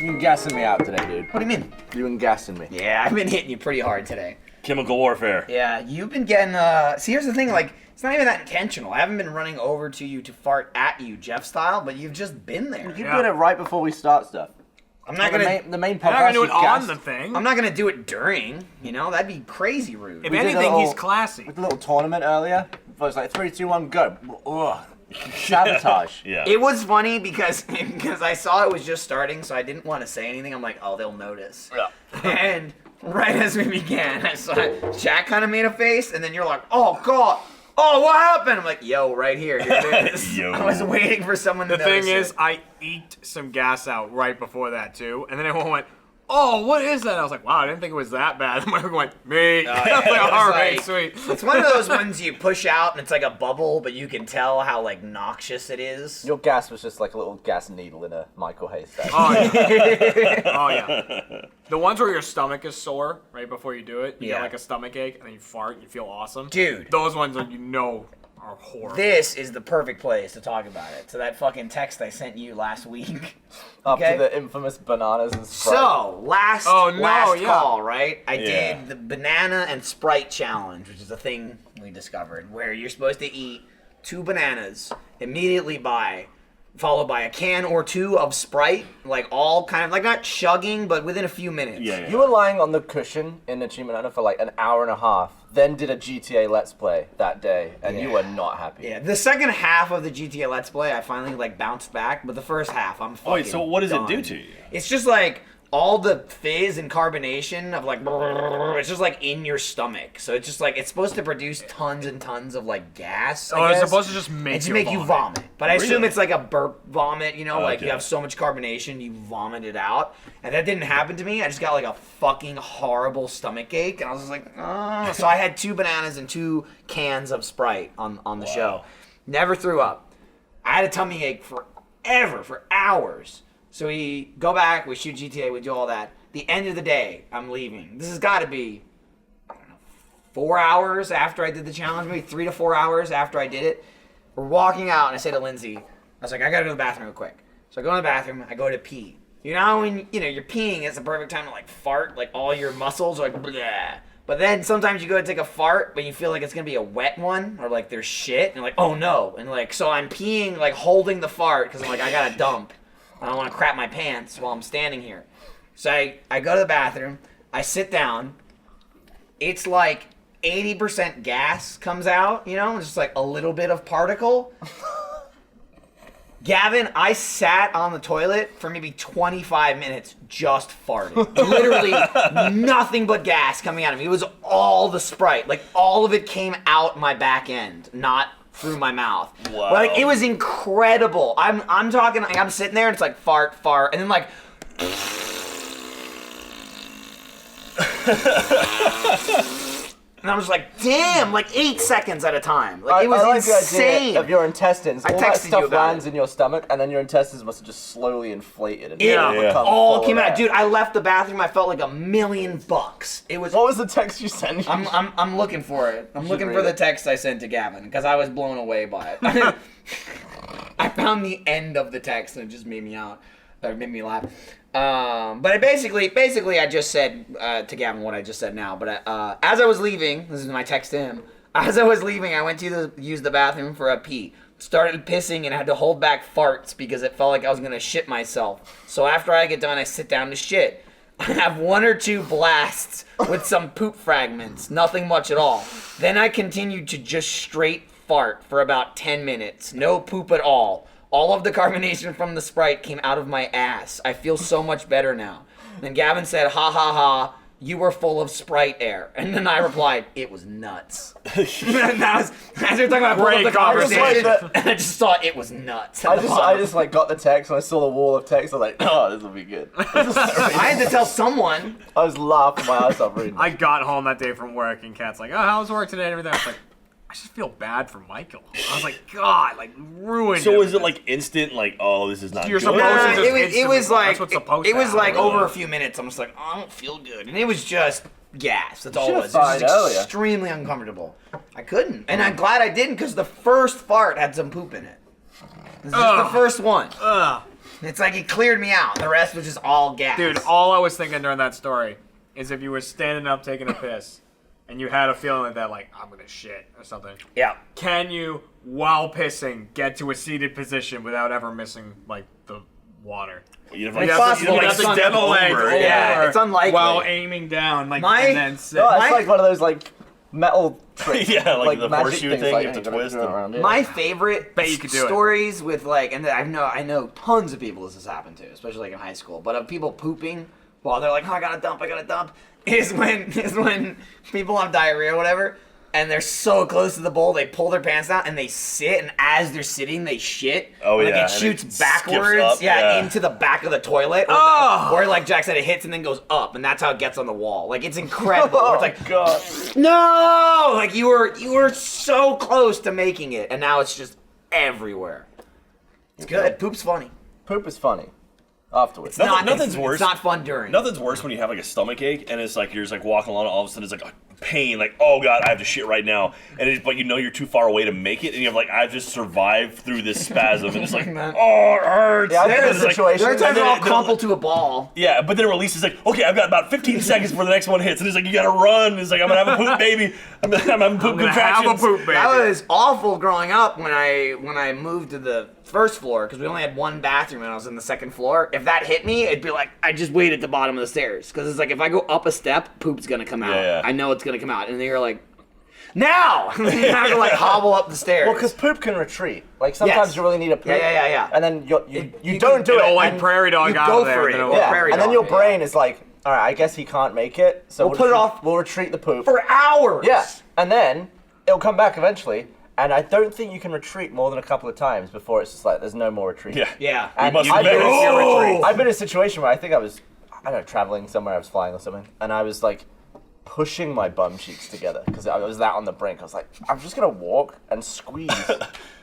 You've been gassing me out today, dude. What do you mean? You've been gassing me. Yeah, I've been hitting you pretty hard today. Chemical warfare. Yeah, you've been getting, see, here's the thing, like, it's not even that intentional. I haven't been running over to you to fart at you, Jeff style, but you've just been there. You did it right before we start stuff. I'm not gonna. The main podcast. I'm not gonna do it you on gassed the thing. I'm not gonna do it during. You know, that'd be crazy rude. If We did a anything, little- he's classy. with the little tournament earlier. It was like 3, 2, 1, go. Ugh. Sabotage. Yeah. It was funny because I saw it was just starting, so I didn't want to say anything. I'm like, oh, they'll notice. Yeah. And right as we began, I saw Jack kind of made a face, and then you're like, oh god, oh what happened? I'm like, yo, right here. Here it is. Yo. I was waiting for someone to The notice thing is, it. I eked some gas out right before that too, and then everyone went, "Oh, what is that?" I was like, "Wow, I didn't think it was that bad." And everyone went, "Me." I was like, It was "All right, like- sweet." It's one of those ones you push out and it's like a bubble, but you can tell how like noxious it is. Your gas was just like a little gas needle in a Michael haystack. Oh yeah. Oh yeah. The ones where your stomach is sore right before you do it, you Yeah. get like a stomach ache, and then you fart, and you feel awesome. Dude. Those ones are are horrible. This is the perfect place to talk about it. So that fucking text I sent you last week. After Okay. the infamous bananas and Sprite. So last Oh, no, last yeah. call, right? I Yeah. did the banana and Sprite challenge, which is a thing we discovered, where you're supposed to eat 2 bananas immediately followed by a can or 2 of Sprite, like all kind of like not chugging, but within a few minutes. Yeah. You were lying on the cushion in Achievement Hunter for like an hour and a half, then did a GTA Let's Play that day, and you Yeah. were not happy. Yeah, the second half of the GTA Let's Play, I finally like bounced back, but the first half, I'm fucking Wait, so what does it do done. to you? It's just like all the fizz and carbonation of like, it's just like in your stomach. So it's just like, it's supposed to produce tons and tons of like gas. I Oh, it's guess. supposed to just make It's to you make you vomit. But I assume Really? it's like a burp vomit, you know, like you Okay. have so much carbonation, you vomit it out. And that didn't happen to me. I just got like a fucking horrible stomach ache. And I was just like, oh. So I had 2 bananas and 2 cans of Sprite on the show. Never threw up. I had a tummy ache for hours. So we go back, we shoot GTA, we do all that. The end of the day, I'm leaving. This has got to be, I don't know, 4 hours after I did the challenge, maybe 3 to 4 hours after I did it. We're walking out, and I say to Lindsay, I was like, I gotta go to the bathroom real quick. So I go in the bathroom, I go to pee. You know how when you're peeing, it's the perfect time to like fart, like all your muscles are like blah. But then sometimes you go to take a fart, but you feel like it's gonna be a wet one, or like there's shit, and you're like, oh no. And like, so I'm peeing, like holding the fart, because I'm like, I gotta dump. I don't want to crap my pants while I'm standing here. So I go to the bathroom, I sit down, it's like 80% gas comes out, you know, just like a little bit of particle. Gavin, I sat on the toilet for maybe 25 minutes just farting. Literally nothing but gas coming out of me. It was all the Sprite. Like all of it came out my back end, not through my mouth. Wow. Like it was incredible. I'm talking like I'm sitting there and it's like fart, and then like and I was like, damn, like 8 seconds at a time. Like it was I like insane. the idea of your intestines. I All that texted you stuff about lands it. in your stomach, and then your intestines must have just slowly inflated. And It become all full came of out, air. dude. I left the bathroom. I felt like $1,000,000. It was. What was the text you sent? I'm looking for it. I'm looking read for the it. text I sent to Gavin because I was blown away by it. I found the end of the text and it just made me laugh. But I basically I just said to Gavin what I just said now. But as I was leaving, this is my text to him. As I was leaving, I went to use the bathroom for a pee. Started pissing and had to hold back farts because it felt like I was gonna shit myself. So after I get done, I sit down to shit. I have 1 or 2 blasts with some poop fragments, nothing much at all. Then I continued to just straight fart for about 10 minutes, no poop at all. All of the carbonation from the Sprite came out of my ass. I feel so much better now. Then Gavin said, ha ha ha, you were full of Sprite air. And then I replied, it was nuts. And that was, as we were talking about Great the conversation. conversation, and I just thought it was nuts. I just like got the text and I saw the wall of text. I was like, oh, this will be good. I had to tell someone. I was laughing my ass off reading. I got home that day from work, and Kat's like, "Oh, how was work today?" and everything. I was like, I just feel bad for Michael. I was like, God, like ruined. So is it everything. like instant, like, oh, this is not You're good? supposed to just it was instantly- like that's what's supposed it to was happen. like over a few minutes. I'm just like, oh, I don't feel good, and it was just gas. That's all it should've was. It was farted just earlier. extremely uncomfortable. I couldn't, and I'm glad I didn't because the first fart had some poop in it. This is just the Ugh. first one. Ugh. It's like it cleared me out. The rest was just all gas. Dude, all I was thinking during that story is if you were standing up taking a piss and you had a feeling like that, like, I'm gonna shit or something. Yeah. Can you, while pissing, get to a seated position without ever missing, like, the water? You have It's like, possible. you You have have to to step the leg over. over Yeah, it's unlikely. while aiming down, like, My- and then sit. No, it's My- like one of those like metal tricks. Yeah, like the magic horseshoe things, thing, like, you have to you're gonna twist do it them. around, yeah. My favorite Bet you could do it. stories with like, and I know tons of people this has happened to, especially like in high school. But of people pooping while they're like, oh, I gotta dump, is when people have diarrhea or whatever, and they're so close to the bowl, they pull their pants down and they sit, and as they're sitting, they shit. Oh, like, yeah, it and shoots it skips backwards, up, yeah. into the back of the toilet. Oh! Or like Jack said, it hits and then goes up, and that's how it gets on the wall. Like it's incredible. Where Oh it's like, god. no! Like you were so close to making it, and now it's just everywhere. It's good. Poop's funny. Poop is funny. Afterwards. Nothing's worse. It's not fun during. Nothing's worse when you have like a stomach ache and it's like you're just like walking along, and all of a sudden it's like a pain, like oh god, I have to shit right now, but you know you're too far away to make it, and you're like I've just survived through this spasm, and it's like oh it hurts. Yeah, I've And been in it's a like- situation. There are times then where I'll it- crumple to a ball. Yeah, but then it releases like, okay, I've got about 15 seconds before the next one hits, and it's like you gotta run. It's like I'm gonna have a poop baby. I'm having poop I'm gonna have a contractions. poop baby. That was awful growing up when I moved to the first floor because we only had one bathroom and I was in the second floor. If that hit me, it'd be like I just wait at the bottom of the stairs because it's like if I go up a step, poop's gonna come out. Yeah. I know it's gonna come out, and then you're like, now you have to like hobble up the stairs. Well, because poop can retreat. Like sometimes Yes. you really need a poop. Yeah. And then you you don't do It'll it. like and- prairie dog you out go of there. for and it. then Yeah. yeah. prairie And then dog, your yeah. brain is like, all right, I guess he can't make it. So We'll put it off. We'll retreat the poop. for hours. Yeah, and then it'll come back eventually. And I don't think you can retreat more than a couple of times before it's just like there's no more retreat. Yeah. Yeah. And must I've been, never see a retreat. I've been in a situation where I think I was, I don't know, traveling somewhere, I was flying or something, and I was like pushing my bum cheeks together because I was that on the brink. I was like, I'm just gonna walk and squeeze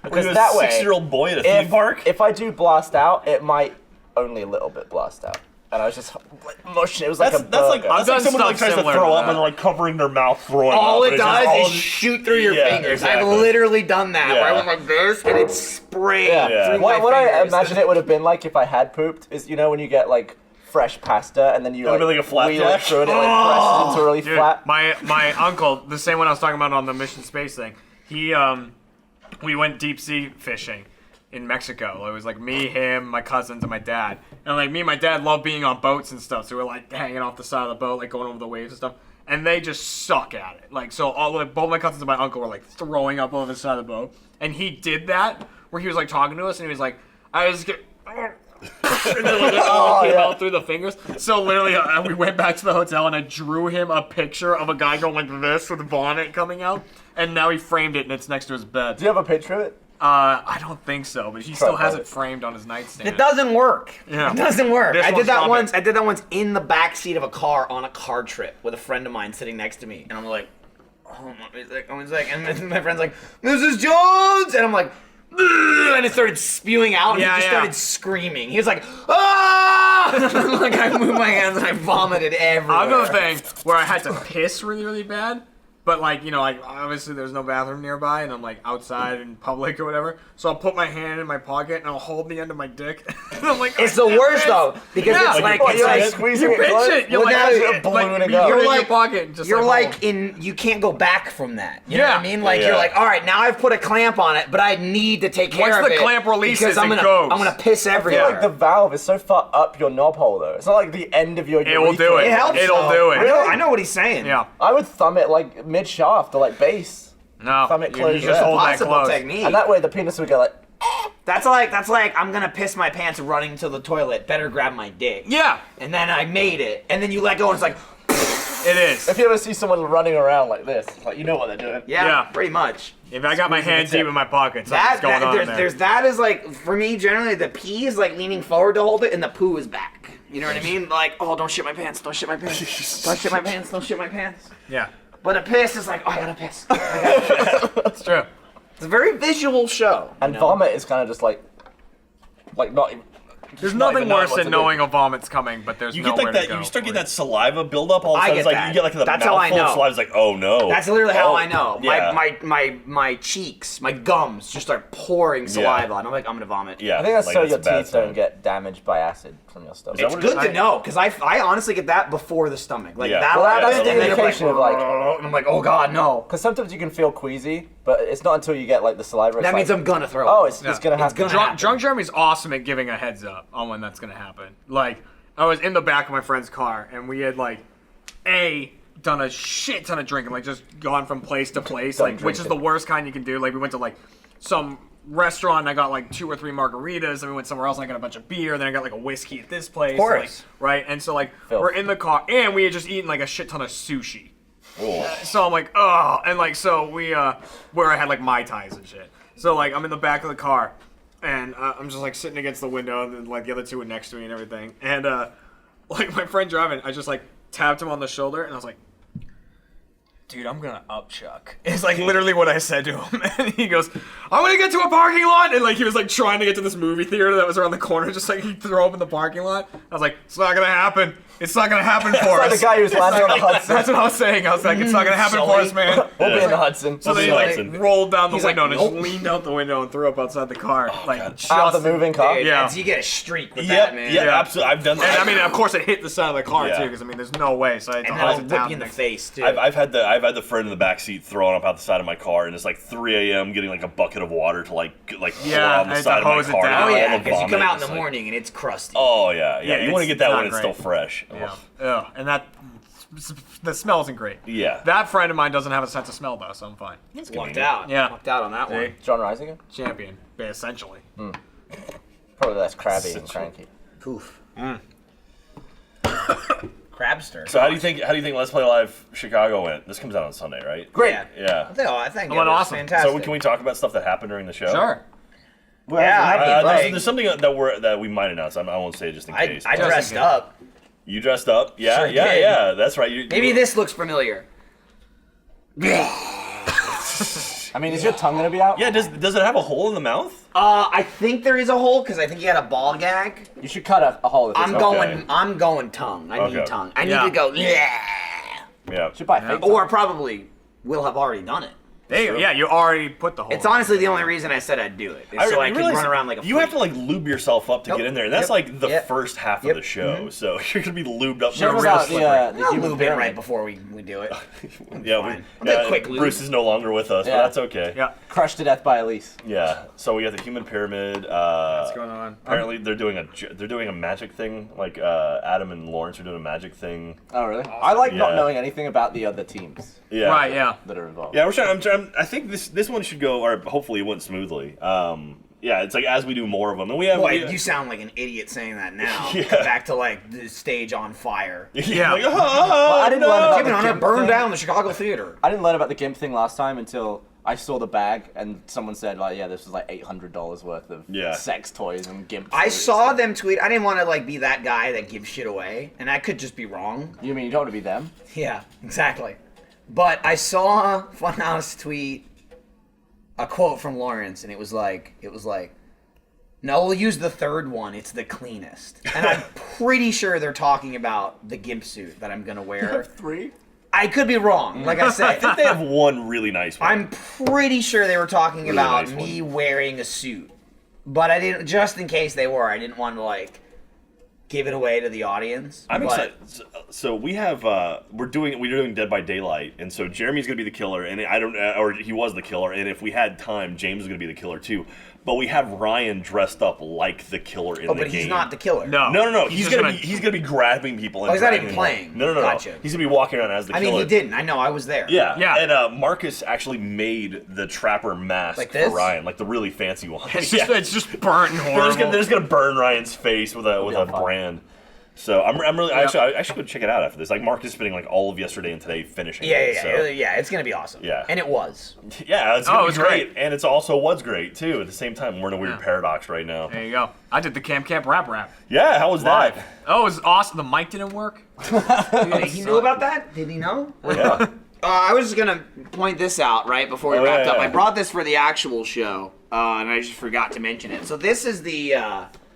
because You're a that way, 6-year-old boy at a theme park. if I do blast out, it might only a little bit blast out. And I was just like mushing. It was like That's a like burger. I've that's done like someone like stuff tries to similar throw to up that. and like covering their mouth throwing up. All and it it's just does all is shoot through your Yeah, fingers. I've exactly. literally done that where I Yeah. went like this and it sprayed Yeah. through What, my what I fingers. imagine it would have been like if I had pooped is, you know, when you get like fresh pasta and then you It would like, be like a flapjack? wheel it through and it like presses into really Dude, flat. my uncle, the same one I was talking about on the Mission Space thing, he we went deep sea fishing in Mexico. It was like me, him, my cousins, and my dad. And like me and my dad love being on boats and stuff, so we're like hanging off the side of the boat, like going over the waves and stuff. And they just suck at it. Like so, all like both my cousins and my uncle were like throwing up over the side of the boat. And he did that where he was like talking to us, and he was like, I was get. And then like, it all came yeah. out through the fingers. So literally, we went back to the hotel and I drew him a picture of a guy going like this with vomit coming out, and now he framed it and it's next to his bed. Do you have a picture of it? I don't think so, but he still has find it it. framed on his nightstand. It doesn't work. Yeah. It doesn't work. This I did one's that coming. once. I did that once in the back seat of a car on a car trip with a friend of mine sitting next to me, and I'm like, oh my, and my friend's like, Mrs. Jones, and I'm like, "Ugh," and it started spewing out, and Yeah, he just yeah. started screaming. He was like, ah! Like I moved my hands and I vomited everywhere. I've done a thing where I had to piss really, really bad, but like, you know, like obviously there's no bathroom nearby and I'm like outside in public or whatever, so I'll put my hand in my pocket and I'll hold the end of my dick. And I'm like, It's the worst though because Yeah. it's Like, like What, it's you're like like squeezing you it pinch close? it, you're Well, like, now you're like, ballooning you up. put it You're in your like- pocket and just you're like, like in you can't go back from that. You know Yeah. what I mean? Like Yeah. you're like, all right, now I've put a clamp on it, but I need to take care Once of the it. clamp releases, because I'm it gonna goes. I'm gonna piss I feel everywhere. like the valve is so far up your knob hole though. It's not like the end of your It will do urethra. it. It helps. It'll though. do it. I know what he's saying. yeah. I would thumb it like mid shaft or like base. No, Thumb it you closed just there. hold that Possible close. technique. And that way the penis would go like, That's like I'm gonna piss my pants running to the toilet. Better grab my dick. Yeah, And then I made it, and then you let go, and it's like, it is. if you ever see someone running around like this, it's like you know what they're doing. yeah, Yeah. pretty much. If I got my Squeezing hand the deep tip. in my pocket, That, something's going on there's, there. there's that is like for me generally the pee is like leaning forward to hold it and the poo is back. You know what I mean? Like, oh, don't shit my pants, don't shit my pants, don't shit my pants, don't shit my pants. Yeah, But a piss is like, oh, I gotta piss. I gotta piss. that's true. It's a very visual show. And you know? vomit is kind of just like not even, There's not nothing even knowing worse what than to do. knowing a vomit's coming, but there's You nowhere get like that. to go. You start getting that saliva buildup. All of a I sudden, get it's like that. you get like the That's how I mouthful of know. saliva. It's like, oh no. That's literally how Oh, I know. Yeah. My cheeks, my gums just start pouring saliva, and I'm like, I'm gonna vomit. Yeah. I think that's like, so your a bad teeth don't sign. get damaged by acid from your stuff. that It's what it good is? to know, because I honestly get that before the stomach. Like Yeah. that. Well, that's happens, the and then it's indication of, like- and I'm like, oh god, no. Because sometimes you can feel queasy, but it's not until you get like the saliva. It's That means like, I'm gonna throw. Oh, up. it's gonna happen. gonna Drunk, happen. Drunk Jeremy's awesome at giving a heads up on when that's gonna happen. Like, I was in the back of my friend's car, and we had like, done a shit ton of drinking, like just gone from place to place, Done like which is the drinking. worst kind you can do. Like we went to like some restaurant, and I got like 2 or 3 margaritas, and we went somewhere else, and I got a bunch of beer, then I got like a whiskey at this place, course. like, right? And so like Filth. we're in the car, and we had just eaten like a shit ton of sushi. Oh. So I'm like, oh, and like, so we, where I had like Mai Tais and shit. So like, I'm in the back of the car, and I'm just like sitting against the window, and then like the other two were next to me and everything. And like my friend driving, I just like tapped him on the shoulder, and I was like, dude, I'm gonna upchuck. It's like literally what I said to him. And he goes, I want to get to a parking lot. And like he was like trying to get to this movie theater that was around the corner, just like he'd throw up in the parking lot. I was like, it's not gonna happen. It's not gonna happen for Like us. the guy who was landing on the Hudson. That's what I was saying. I was like, it's not gonna happen for Sully. us, man. We'll be in the Hudson. So then he Hudson. like rolled down the He's like, window and nope. just leaned out the window and threw up outside the car. like God. just Out of the moving car. Dude, Yeah. that's- you get a streak with Yep. that, man. Yeah. Yeah. Absolutely. I've done that. And I mean, of course, it hit the side of the car Yeah. too, because I mean, there's no way. So I had to And hose that'll it whip down you in the next- face too. I've had the friend in the backseat throwing up out the side of my car, and it's like 3 a.m. getting like a bucket of water to like pour Yeah, on the I had side to of my hose it car. down. and oh all yeah, the because you come vomit. out in It's the like- morning and it's crusty. Oh yeah. Yeah, You want to it's get that not when it's still great. fresh. Yeah. Ugh. Ugh. And that the smell isn't great. Yeah. That friend of mine doesn't have a sense of smell though, so I'm fine. That's Lucked convenient. out. Yeah. Lucked out on that See? one. John Reisinger? Champion, essentially. Probably less crabby and cranky. Poof. Crabster. So how do you think Let's Play Live Chicago went? This comes out on Sunday, right? Great. Yeah. Yeah. I think It it went was awesome. fantastic. So can we talk about stuff that happened during the show? Sure. Well, Yeah, that'd be I- great. There's something that we might announce. I won't say it just in I case. Just dressed in case. up. You dressed up? Yeah, Sure yeah, did. yeah. That's right. Maybe this looks familiar. I mean, is your tongue gonna be out? Yeah. Does it have a hole in the mouth? I think there is a hole because I think he had a ball gag. You should cut a hole. If I'm it's Okay. going tongue. I need Okay. tongue. I Yeah. need to go. Yeah. Yeah. You should buy fake Or probably will have already done it. Yeah, you already put the whole. It's honestly the only reason I said I'd do it. Is so I you could realize run around like a You freak. have to like lube yourself up to Yep. get in there, and that's Yep. like the Yep. first half Yep. of the show. So you're gonna be lubed up. Share real about slippery. the I'll human lube it pyramid. right before we do it. Yeah, fine. I'll do a quick lube. Bruce is no longer with us, Yeah. but that's okay. Yeah. Crushed to death by Elise. Yeah. So we got the human pyramid. What's going on? Apparently they're doing a magic thing. Like Adam and Lawrence are doing a magic thing. Oh, really? I like not Yeah. knowing anything about the other teams Yeah. Right. Yeah. that are involved. Yeah, I'm trying. I think this one should go, or hopefully it went smoothly. Yeah, it's like as we do more of them, and we have. Boy, you sound like an idiot saying that now. Yeah. Back to like the stage on fire. Yeah. Like, I didn't learn about Jimmy the Hunter GIMP burned thing. down the Chicago theater. I didn't learn about the GIMP thing last time until I saw the bag and someone said, like, yeah, this was like $800 worth of Yeah. sex toys and GIMP. I food saw stuff. them tweet. I didn't want to like be that guy that gives shit away, and I could just be wrong. You mean you don't want to be them? Yeah, exactly. But I saw Funhouse tweet a quote from Lawrence, and it was like, no, we'll use the third one. It's the cleanest. And I'm pretty sure they're talking about the GIMP suit that I'm gonna wear. 3? I could be wrong. Like I I said, think they have one really nice one. I'm pretty sure they were talking Really about nice me wearing a suit. But I didn't, just in case they were, I didn't want to like give it away to the audience. I'm But excited. So we have we're doing Dead by Daylight, and so Jeremy's gonna be the killer, and I don't or he was the killer, and if we had time, James is gonna be the killer too. But we have Ryan dressed up like the killer in Oh, the but game. he's not the killer. No. He's He's gonna be grabbing people. And Oh, he's not dragging even them playing. away. No. Gotcha. He's gonna be walking around as the I killer. mean, he didn't. I know. I was there. Yeah. Yeah. And Marcus actually made the trapper mask Like for this? Ryan, like the really fancy one. It's Yeah. just burnt and They're horrible. just gonna burn Ryan's face with a Yeah, fine. brand. So I'm really I should go check it out after this. Like Mark is spending like all of yesterday and today finishing. Yeah, it, yeah, so. yeah. It's gonna be awesome. Yeah. And it was. Yeah, it's gonna Oh, be it was great. great. And it's also was great too. At the same time, we're in a weird Yeah. paradox right now. There you go. I did the Camp Rap. Yeah, how was Live. that? Oh, it was awesome. The mic didn't work. He knew about that? Did he know? Yeah. I was just gonna point this out right before we Oh, wrapped yeah, up. yeah. I brought this for the actual show, and I just forgot to mention it. So this is the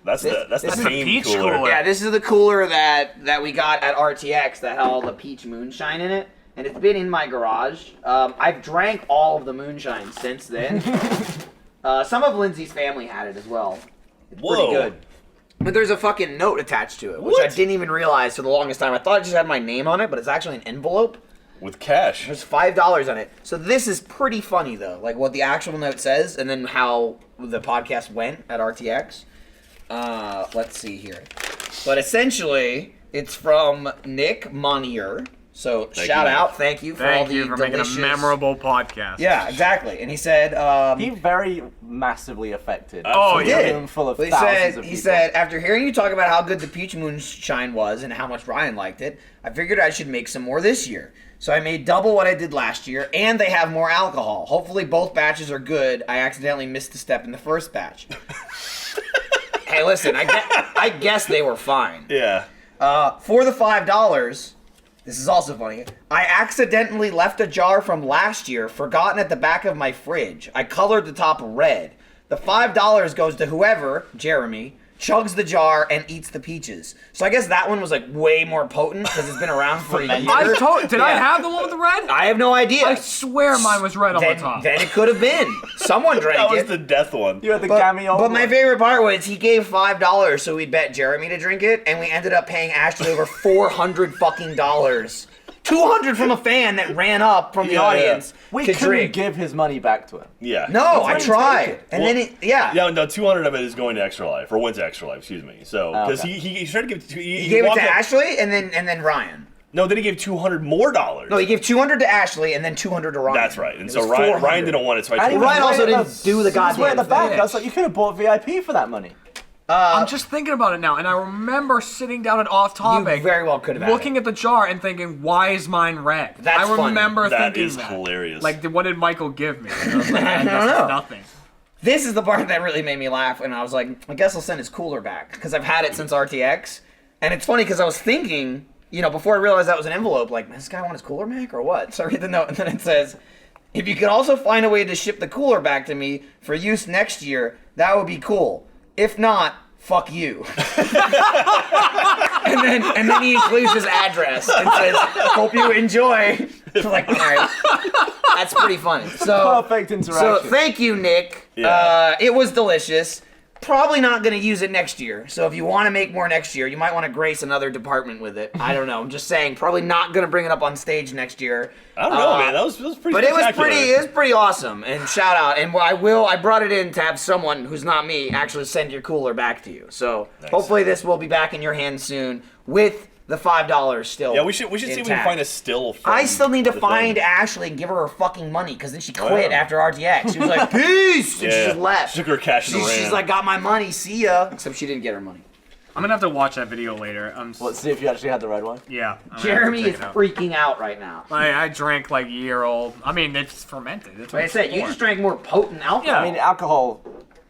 That's the is the tame peach cooler. cooler. Yeah, this is the cooler that we got at RTX that had all the peach moonshine in it, and it's been in my garage. I've drank all of the moonshine since then. Some of Lindsay's family had it as well. It's pretty good. But there's a fucking note attached to it, which I didn't even realize for the longest time. I thought it just had my name on it, but it's actually an envelope. With cash. There's $5 on it. So this is pretty funny, though. Like, what the actual note says, and then how the podcast went at RTX. Let's see here. But essentially, it's from Nick Monier. So, shout out. Thank you for all the for delicious... making a memorable podcast. Yeah, exactly. And he said... he very massively affected. Oh, a he did. room full of He thousands of people. said, after hearing you talk about how good the peach moonshine was and how much Ryan liked it, I figured I should make some more this year. So I made double what I did last year, and they have more alcohol. Hopefully both batches are good. I accidentally missed a step in the first batch. Hey, listen, I guess they were fine. Yeah. For the $5, this is also funny, I accidentally left a jar from last year forgotten at the back of my fridge. I colored the top red. The $5 goes to whoever, Jeremy, chugs the jar and eats the peaches. So I guess that one was like way more potent because it's been around for a year. Did I have the one with the red? I have no idea. I swear mine was red on the top. Then it could have been. Someone drank That was it. the death one. You had the gammy old But my one. favorite part was he gave $5 so we'd bet Jeremy to drink it, and we ended up paying Ashley over $400 fucking dollars. $200 from a fan that ran up from the Yeah, audience We to couldn't drink. give his money back to him. Yeah. No, I Let's tried. take it. And then yeah. No, 200 of it is going to Extra Life, or went to Extra Life, excuse me. So, because okay. he tried to give... He gave it walked to up- Ashley and then Ryan. No, then he gave $200 more. No, he gave $200 to Ashley and then $200 to Ryan. That's right. And It so was Ryan $400. didn't want it, so I And told he him. was Ryan way also at didn't do the he was way at the goddamn back. thing. I was like, you could have bought VIP for that money. I'm just thinking about it now, and I remember sitting down at Off Topic, You very well could have had looking it. at the jar and thinking, "Why is mine red?" That's I funny. remember That thinking is that. hilarious. Like, what did Michael give me? And I was like, I don't "That's know. nothing." This is the part that really made me laugh, and I was like, I guess I'll send his cooler back because I've had it since RTX, and it's funny because I was thinking, before I realized that was an envelope, like, does this guy want his cooler back or what? So I read the note, and then it says, if you could also find a way to ship the cooler back to me for use next year, that would be cool. If not, fuck you. and then he includes his address and says, hope you enjoy. So like, all right. That's pretty funny. So Perfect interaction. So thank you, Nick. Yeah. It was delicious. Probably not going to use it next year. So if you want to make more next year, you might want to grace another department with it. I don't know. I'm just saying, probably not going to bring it up on stage next year. I don't know, man. That was pretty But it spectacular. was pretty awesome. And shout out. And I brought it in to have someone who's not me actually send your cooler back to you. So hopefully this will be back in your hands soon with the $5 still. Yeah, we should see if we can intact. find a still. From I still need to the find thing. Ashley and give her her fucking money because then she quit yeah. after RTX. She was like, peace! And she Yeah. just left. She took her cash and ran. She's like, got my money, see ya. Except she didn't get her money. I'm gonna have to watch that video later. Let's see if you actually had the red one. Yeah. I'm gonna have to Jeremy check is it out. freaking out right now. I drank like year-old. I mean, it's fermented. That's what Like I said, you just drank more potent alcohol. Yeah. I mean, alcohol,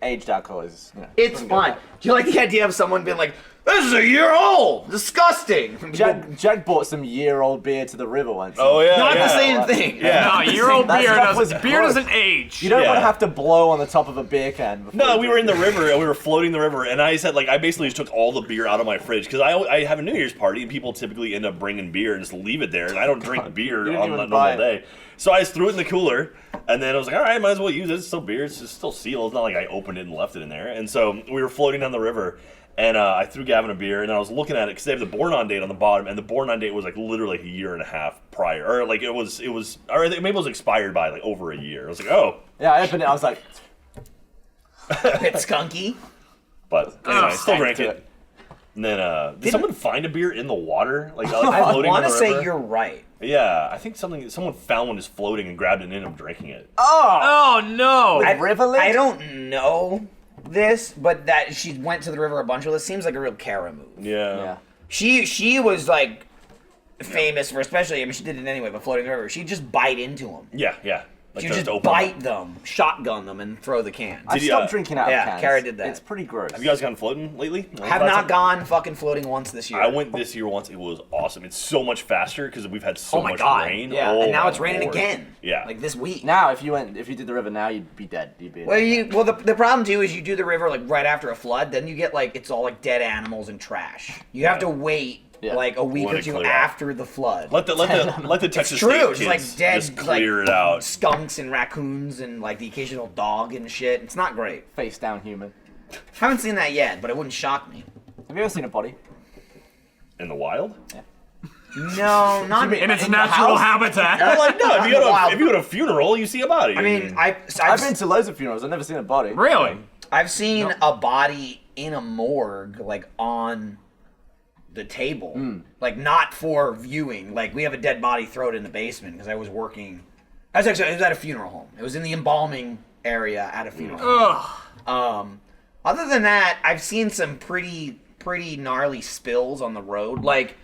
aged alcohol is. It's fine. Do you like the idea of someone being like, this is a year old! Disgusting! Jack bought some year-old beer to the river once. Oh yeah. Not yeah. the same thing. Yeah. No, year-old That beer stuff was doesn't. Beer gross. doesn't age. You don't Yeah. want to have to blow on the top of a beer can. Before No, you we were in drink the river and we were floating the river, and I said I basically just took all the beer out of my fridge because I have a New Year's party and people typically end up bringing beer and just leave it there, and I don't drink beer didn't on even the buy normal it. day. So I just threw it in the cooler, and then I was like, all right, might as well use it. It's still beer. It's just still sealed. It's not like I opened it and left it in there. And so we were floating down the river, and I threw Gavin a beer, and I was looking at it because they have the born-on date on the bottom, and the born-on date was like literally a year and a half prior, or like it was, or maybe it was expired by like over a year. I was like, oh, Yeah, I opened it. I was like, A bit skunky. but anyway, still stank drank to it. And then, did someone find a beer in the water? Like floating I in want the to say river? you're right. Yeah, I think someone found one just floating and grabbed it and ended up drinking it. Oh no! Rivulet? I don't know this, but that she went to the river a bunch of this seems like a real Kara move. Yeah. She was like famous for, especially, I mean, she did it anyway, but floating the river, she'd just bite into them. Yeah. Like You just open bite them, shotgun them, and throw the cans. I Did stopped you, drinking out of yeah, cans. Kara did that. It's pretty gross. Have you guys gone floating lately? Have not gone fucking floating once this year. I went this year once. It was awesome. It's so much faster because we've had so Oh my much God. rain. Yeah, Oh and now my it's raining Lord. again. Yeah. Like this week. Now, if you did the river now, you'd be dead. You'd be. Well, the problem too is you do the river like right after a flood, then you get like it's all like dead animals and trash. You have to wait like a week Let or it two clear out. after the flood. Let the Texas it's true. State It's kids like dead, just clear it out. Skunks and raccoons and like the occasional dog and shit. It's not great. Face down human. Haven't seen that yet, but it wouldn't shock me. Have you ever seen a body? In the wild? No, not In its in the natural house. habitat. Well, like no. If you Wild. go to a funeral, you see a body. I mean, I've been to loads of funerals. I've never seen a body. Really? I've seen a body in a morgue, like on the table, like not for viewing. Like we have a dead body, throw it in the basement because I was working. It was at a funeral home. It was in the embalming area at a funeral home. Other than that, I've seen some pretty gnarly spills on the road. Like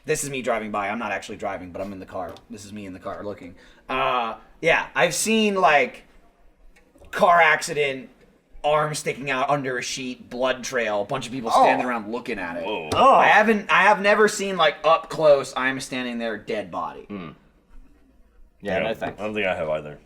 this is me driving by. I'm not actually driving, but I'm in the car. This is me in the car looking. Yeah, I've seen like car accident. Arm sticking out under a sheet, blood trail, a bunch of people standing around looking at it. Whoa. Oh, I have never seen like up close. I'm standing there, dead body. Yeah, no thanks. I don't think I have either.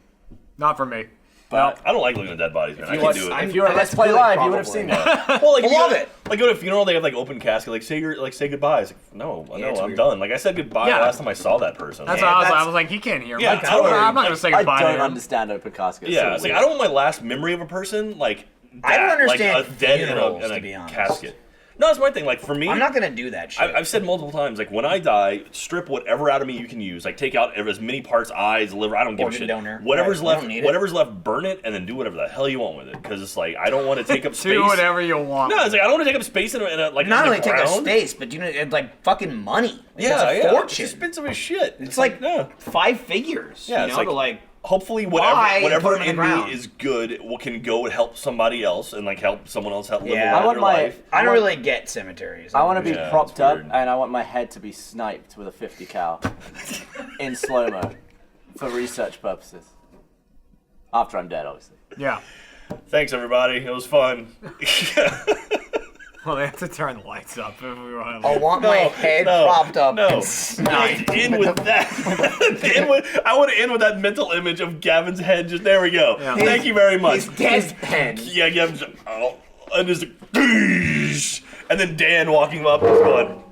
Not for me. But I don't like looking at dead bodies, man. I you can't watch- do it. if you were at Let's That's Play really Live, you would have probably. seen that. Well, like, I if you love go- it. Like, go to a funeral, they have, like, open casket, like, say goodbye. It's like, no, it's I'm weird. done. Like, I said goodbye Yeah. last time I saw that person. That's Yeah, what I was. that's- I was like, he can't hear me. Yeah, totally. I'm not gonna say I goodbye don't to him. understand open caskets. Yeah, So it's like, weird. I don't want my last memory of a person, like, I don't that, understand like, dead funerals, in to a be honest. casket. No, that's my thing. Like, for me, I'm not gonna do that shit. I've said multiple times, like, when I die, strip whatever out of me you can use. Like, take out as many parts, eyes, liver, I don't give a Organ shit. donor. Whatever's Right, you left, don't need it. whatever's left, burn it, and then do whatever the hell you want with it. Because it's like, I don't want to take up space. Do whatever you want. No, it's like, I don't want to take up space in a like, Not in only the take up ground. space, but you know, it's like fucking money. Like, Yeah, that's a yeah. fortune. It's expensive as shit. It's like yeah. 5 figures. Yeah, you it's know, like- to like Hopefully, Why whatever put 'em in in the ground? me is good can go and help somebody else and like help someone else live Yeah. a I want better my- life. I don't want- really get cemeteries. I want to be Yeah, propped it's up, weird. and I want my head to be sniped with a 50 cal in slow mo for research purposes. After I'm dead, obviously. Yeah. Thanks, everybody. It was fun. Well, they have to turn the lights up if we were on. I want my head propped up. No, and sniped. end with that. I want to end with that mental image of Gavin's head. Just there we go. Yeah. Thank you very much. His dead head. Yeah, Gavin's and just and then Dan walking up is going.